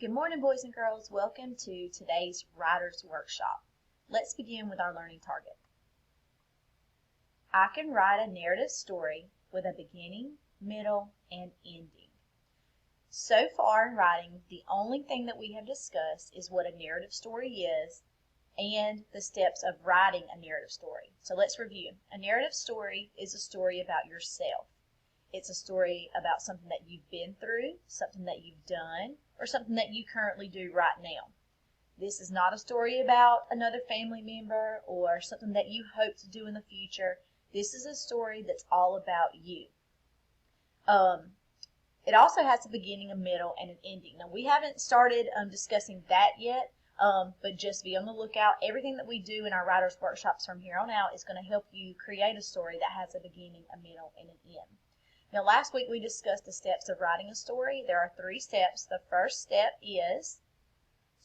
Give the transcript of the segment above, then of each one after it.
Good morning, boys and girls. Welcome to today's Writer's Workshop. Let's begin with our learning target. I can write a narrative story with a beginning, middle, and ending. So far in writing, the only thing that we have discussed is what a narrative story is and the steps of writing a narrative story. So let's review. A narrative story is a story about yourself. It's a story about something that you've been through, something that you've done, or something that you currently do right now. This is not a story about another family member or something that you hope to do in the future. This is a story that's all about you. It also has a beginning, a middle, and an ending. Now, we haven't started discussing that yet, but just be on the lookout. Everything that we do in our writer's workshops from here on out is going to help you create a story that has a beginning, a middle, and an end. Now, last week we discussed the steps of writing a story. There are 3 steps. The first step is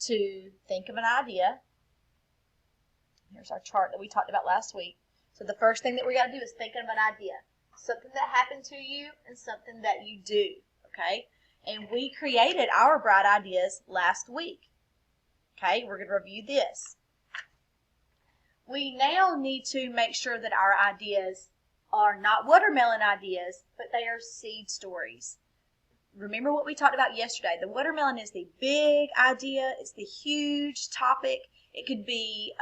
to think of an idea. Here's our chart that we talked about last week. So the first thing that we got to do is think of an idea. Something that happened to you and something that you do, okay? And we created our bright ideas last week. Okay, we're going to review this. We now need to make sure that our ideas are not watermelon ideas, but they are seed stories. Remember what we talked about yesterday. The watermelon is the big idea. It's the huge topic. It could be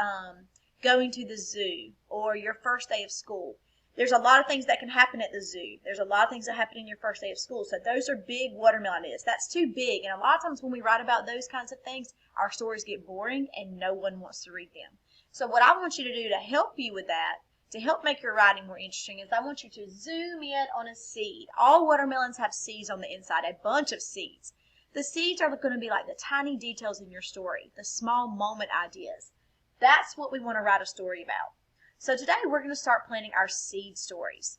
going to the zoo or your first day of school. There's a lot of things that can happen at the zoo. There's a lot of things that happen in your first day of school. So those are big watermelon ideas. That's too big. And a lot of times when we write about those kinds of things, our stories get boring and no one wants to read them. So what I want you to do to help you with that, to help make your writing more interesting, is I want you to zoom in on a seed. All watermelons have seeds on the inside, a bunch of seeds. The seeds are going to be like the tiny details in your story, the small moment ideas. That's what we want to write a story about. So today we're going to start planning our seed stories.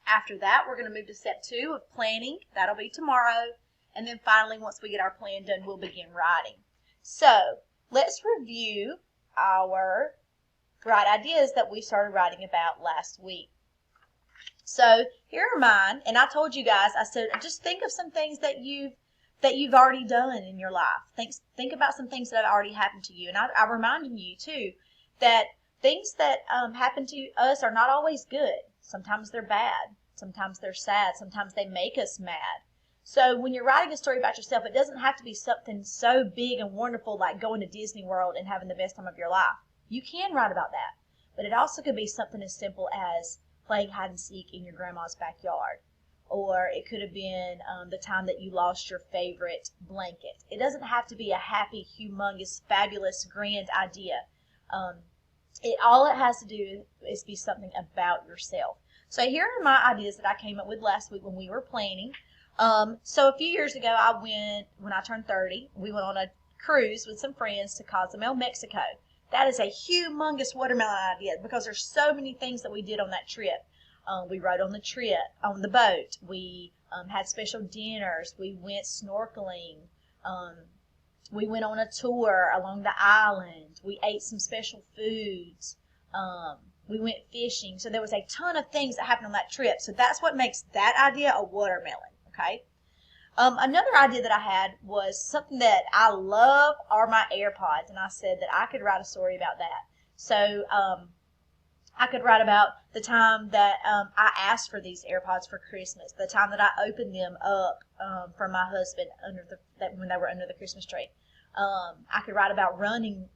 After that, we're going to move to step 2 of planning. That'll be tomorrow. And then finally, once we get our plan done, we'll begin writing. So let's review our bright ideas that we started writing about last week. So here are mine, and I told you guys, I said, just think of some things that you've already done in your life. Think about some things that have already happened to you. And I reminded you too that things that happen to us are not always good. Sometimes they're bad. Sometimes they're sad. Sometimes they make us mad. So when you're writing a story about yourself, it doesn't have to be something so big and wonderful like going to Disney World and having the best time of your life. You can write about that, but it also could be something as simple as playing hide and seek in your grandma's backyard, or it could have been the time that you lost your favorite blanket. It doesn't have to be a happy, humongous, fabulous, grand idea. All it has to do is be something about yourself. So here are my ideas that I came up with last week when we were planning. So a few years ago, when I turned 30, we went on a cruise with some friends to Cozumel, Mexico. That is a humongous watermelon idea because there's so many things that we did on that trip. We rode on the boat. We had special dinners. We went snorkeling. We went on a tour along the island. We ate some special foods. We went fishing. So there was a ton of things that happened on that trip. So that's what makes that idea a watermelon, okay? Another idea that I had was something that I love are my AirPods, and I said that I could write a story about that. So I could write about the time that I asked for these AirPods for Christmas, the time that I opened them up for my husband when they were under the Christmas tree. I could write about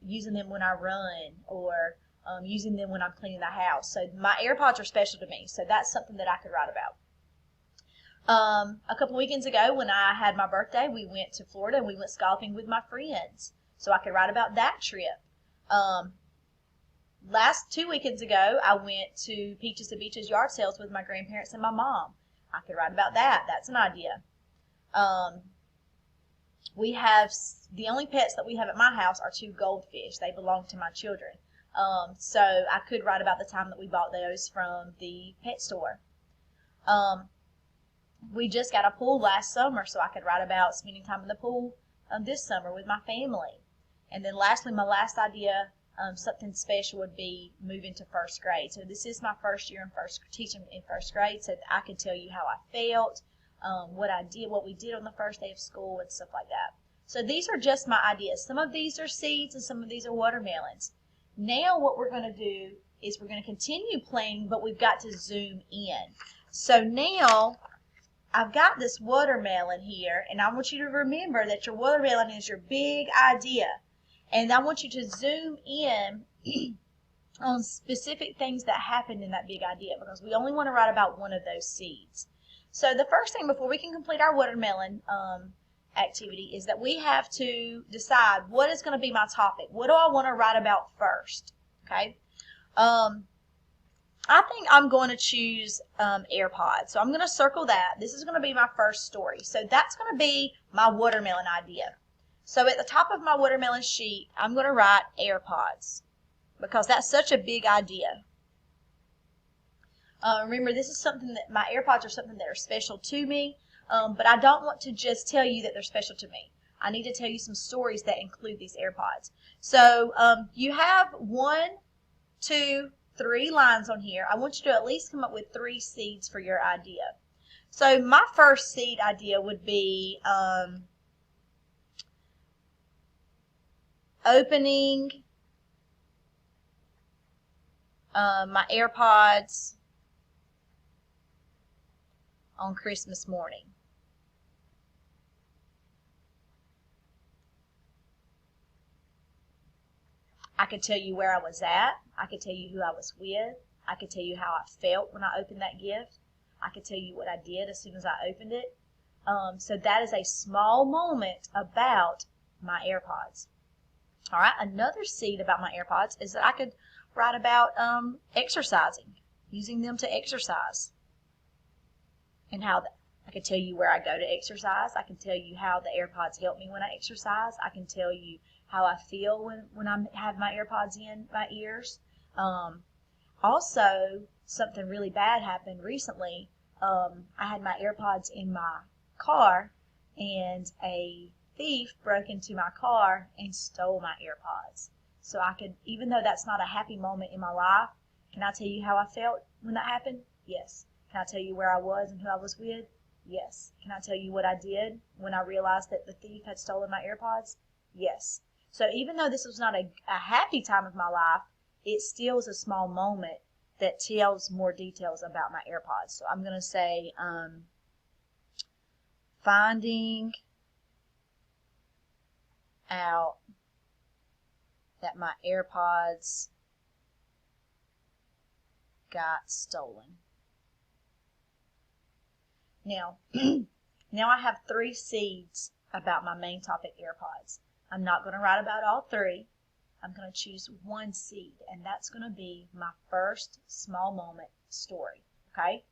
using them when I run, or using them when I'm cleaning the house. So my AirPods are special to me, so that's something that I could write about. A couple weekends ago when I had my birthday, we went to Florida and we went golfing with my friends. So I could write about that trip. Last 2 weekends ago, I went to Peaches to Beaches yard sales with my grandparents and my mom. I could write about that. That's an idea. The only pets that we have at my house are 2 goldfish. They belong to my children. So I could write about the time that we bought those from the pet store. We just got a pool last summer, so I could write about spending time in the pool this summer with my family. And then lastly, my last idea, something special, would be moving to first grade. So this is my first year teaching in first grade, so I could tell you how I felt, what we did on the first day of school and stuff like that. So these are just my ideas. Some of these are seeds and some of these are watermelons. Now what we're going to do is we're going to continue planning, but we've got to zoom in. So now I've got this watermelon here, and I want you to remember that your watermelon is your big idea. And I want you to zoom in on specific things that happened in that big idea, because we only want to write about one of those seeds. So the first thing before we can complete our watermelon activity is that we have to decide what is going to be my topic. What do I want to write about first? Okay. I think I'm going to choose AirPods. So I'm going to circle that. This is going to be my first story. So that's going to be my watermelon idea. So at the top of my watermelon sheet, I'm going to write AirPods, because that's such a big idea. Remember, this is something that my AirPods are something that are special to me, but I don't want to just tell you that they're special to me. I need to tell you some stories that include these AirPods. So you have 1, 2, 3 lines on here. I want you to at least come up with 3 seeds for your idea. So my first seed idea would be opening my AirPods on Christmas morning. I could tell you where I was at. I could tell you who I was with. I could tell you how I felt when I opened that gift. I could tell you what I did as soon as I opened it. So that is a small moment about my AirPods. All right, another seed about my AirPods is that I could write about exercising, using them to exercise, and how I could tell you where I go to exercise. I can tell you how the AirPods help me when I exercise. I can tell you how I feel when I have my AirPods in my ears. Also, something really bad happened recently. I had my AirPods in my car, and a thief broke into my car and stole my AirPods. So I could, even though that's not a happy moment in my life, can I tell you how I felt when that happened? Yes. Can I tell you where I was and who I was with? Yes. Can I tell you what I did when I realized that the thief had stolen my AirPods? Yes. So even though this was not a happy time of my life, it still is a small moment that tells more details about my AirPods. So I'm going to say finding out that my AirPods got stolen. Now, now I have 3 seeds about my main topic, AirPods. I'm not going to write about all 3. I'm going to choose 1 seed, and that's going to be my first small moment story, okay?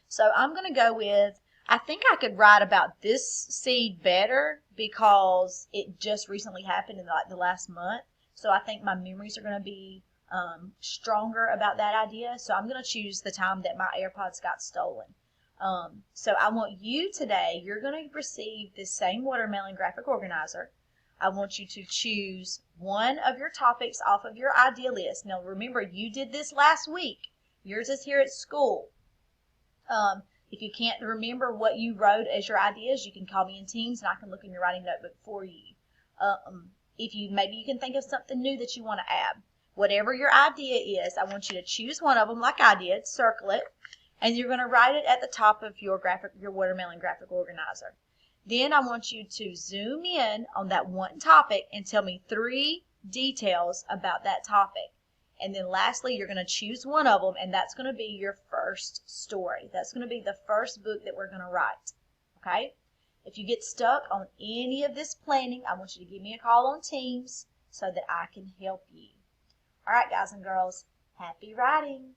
So I'm going to go with, I think I could write about this seed better because it just recently happened in like the last month. So I think my memories are going to be stronger about that idea. So I'm going to choose the time that my AirPods got stolen. So I want you today, you're going to receive this same watermelon graphic organizer. I want you to choose one of your topics off of your idea list. Now remember, you did this last week. Yours is here at school. If you can't remember what you wrote as your ideas, you can call me in Teams and I can look in your writing notebook for you. Maybe you can think of something new that you want to add. Whatever your idea is, I want you to choose one of them like I did, circle it, and you're going to write it at the top of your watermelon graphic organizer. Then I want you to zoom in on that one topic and tell me 3 details about that topic. And then lastly, you're going to choose one of them, and that's going to be your first story. That's going to be the first book that we're going to write. Okay? If you get stuck on any of this planning, I want you to give me a call on Teams so that I can help you. All right, guys and girls, happy writing.